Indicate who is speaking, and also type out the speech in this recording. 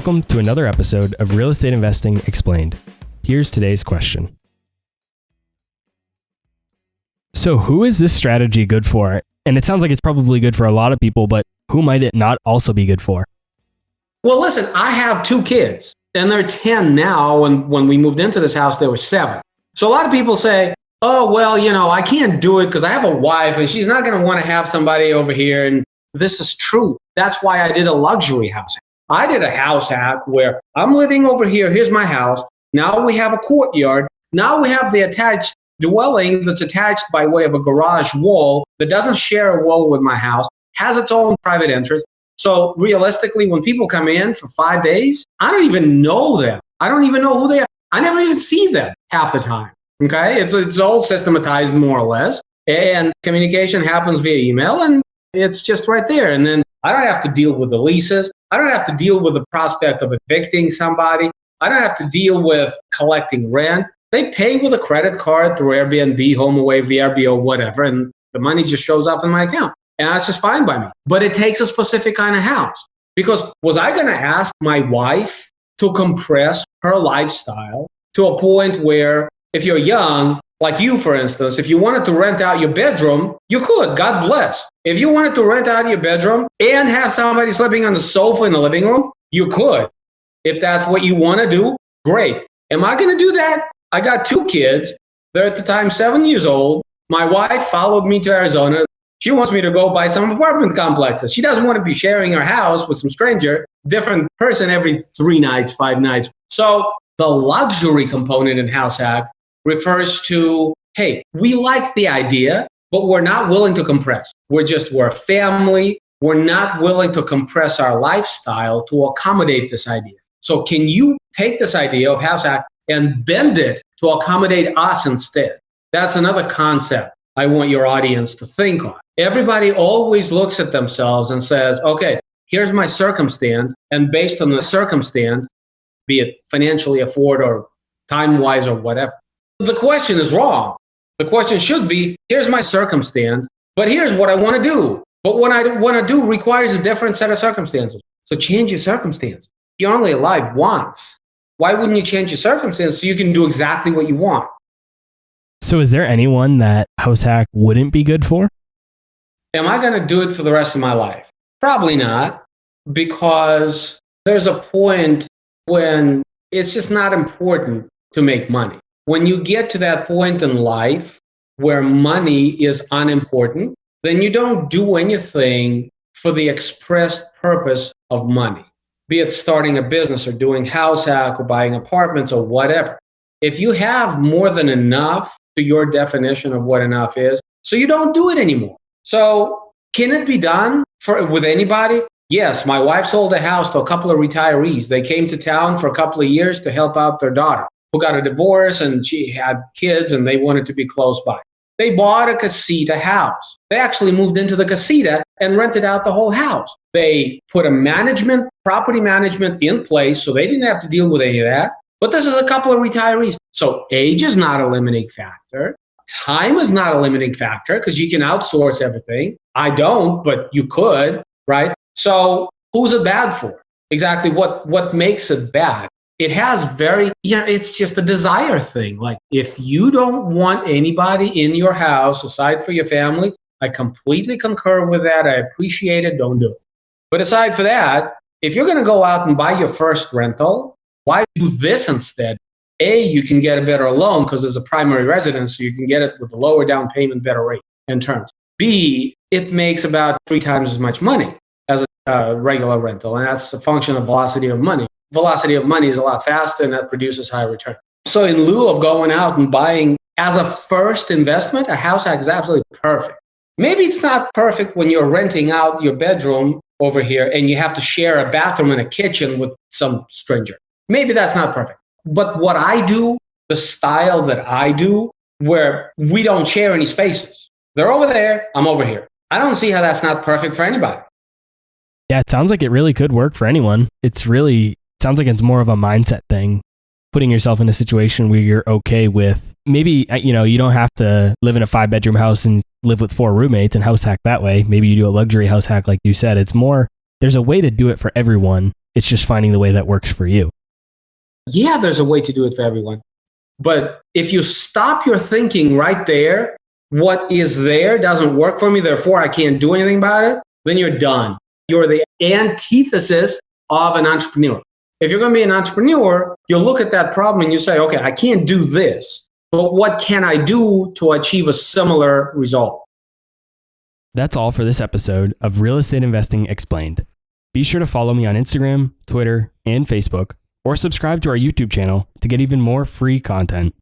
Speaker 1: Welcome to another episode of Real Estate Investing Explained. Here's today's question. So who is this strategy good for? And it sounds like it's probably good for a lot of people, but who might it not also be good for?
Speaker 2: Well, listen, I have 2 kids and they're 10 now. And when we moved into this house, they were 7. So a lot of people say, oh, well, I can't do it because I have a wife and she's not going to want to have somebody over here. And this is true. That's why I did a luxury house. I did a house hack where I'm living over here. Here's my house. Now we have a courtyard. Now we have the attached dwelling that's attached by way of a garage wall that doesn't share a wall with my house, has its own private entrance. So realistically, when people come in for 5 days, I don't even know them. I don't even know who they are. I never even see them half the time. Okay. It's all systematized more or less. And communication happens via email and it's just right there. And then I don't have to deal with the leases. I don't have to deal with the prospect of evicting somebody. I don't have to deal with collecting rent. They pay with a credit card through Airbnb, HomeAway, VRBO, whatever, and the money just shows up in my account. And that's just fine by me. But it takes a specific kind of house. Because was I going to ask my wife to compress her lifestyle to a point where if you're young, like you, for instance, if you wanted to rent out your bedroom, you could, God bless. If you wanted to rent out your bedroom and have somebody sleeping on the sofa in the living room, you could. If that's what you want to do, great. Am I going to do that? I got 2 kids. They're at the time 7 years old. My wife followed me to Arizona. She wants me to go buy some apartment complexes. She doesn't want to be sharing her house with some stranger, different person every 3 nights, 5 nights. So the luxury component in House Hack refers to, hey, we like the idea, but we're not willing to compress. We're a family. We're not willing to compress our lifestyle to accommodate this idea. So can you take this idea of House Hack and bend it to accommodate us instead? That's another concept I want your audience to think on. Everybody always looks at themselves and says, okay, here's my circumstance. And based on the circumstance, be it financially afford or time-wise or whatever, the question is wrong. The question should be, here's my circumstance, but here's what I want to do. But what I want to do requires a different set of circumstances. So change your circumstance. You're only alive once. Why wouldn't you change your circumstance so you can do exactly what you want?
Speaker 1: So is there anyone that House Hack wouldn't be good for?
Speaker 2: Am I going to do it for the rest of my life? Probably not, because there's a point when it's just not important to make money. When you get to that point in life where money is unimportant, then you don't do anything for the expressed purpose of money, be it starting a business or doing House Hack or buying apartments or whatever. If you have more than enough to your definition of what enough is, so you don't do it anymore. So can it be done with anybody? Yes, my wife sold a house to a couple of retirees. They came to town for a couple of years to help out their daughter, who got a divorce and she had kids and they wanted to be close by. They bought a casita house. They actually moved into the casita and rented out the whole house. They put a property management in place so they didn't have to deal with any of that. But this is a couple of retirees. So age is not a limiting factor. Time is not a limiting factor because you can outsource everything. I don't, but you could, right? So who's it bad for? Exactly what makes it bad? It has it's just a desire thing. Like if you don't want anybody in your house aside for your family, I completely concur with that. I appreciate it. Don't do it. But aside for that, if you're going to go out and buy your first rental, why do this instead? A, you can get a better loan because there's a primary residence, so you can get it with a lower down payment, better rate and terms. B, it makes about 3 times as much money as a regular rental, and that's a function of velocity of money. Velocity of money is a lot faster, and that produces higher return. So in lieu of going out and buying as a first investment, a House Hack is absolutely perfect. Maybe it's not perfect when you're renting out your bedroom over here and you have to share a bathroom and a kitchen with some stranger. Maybe that's not perfect. But what I do, the style that I do, where we don't share any spaces. They're over there, I'm over here. I don't see how that's not perfect for anybody.
Speaker 1: Yeah, it sounds like it really could work for anyone. Sounds like it's more of a mindset thing, putting yourself in a situation where you're okay with maybe, you don't have to live in a 5-bedroom house and live with 4 roommates and house hack that way. Maybe you do a luxury house hack like you said. It's more, there's a way to do it for everyone It's just finding the way that works for you.
Speaker 2: Yeah, there's a way to do it for everyone. But if you stop your thinking right there, what is there doesn't work for me, therefore I can't do anything about it, then you're done. You're the antithesis of an entrepreneur. If you're going to be an entrepreneur, you'll look at that problem and you say, okay, I can't do this, but what can I do to achieve a similar result?
Speaker 1: That's all for this episode of Real Estate Investing Explained. Be sure to follow me on Instagram, Twitter, and Facebook, or subscribe to our YouTube channel to get even more free content.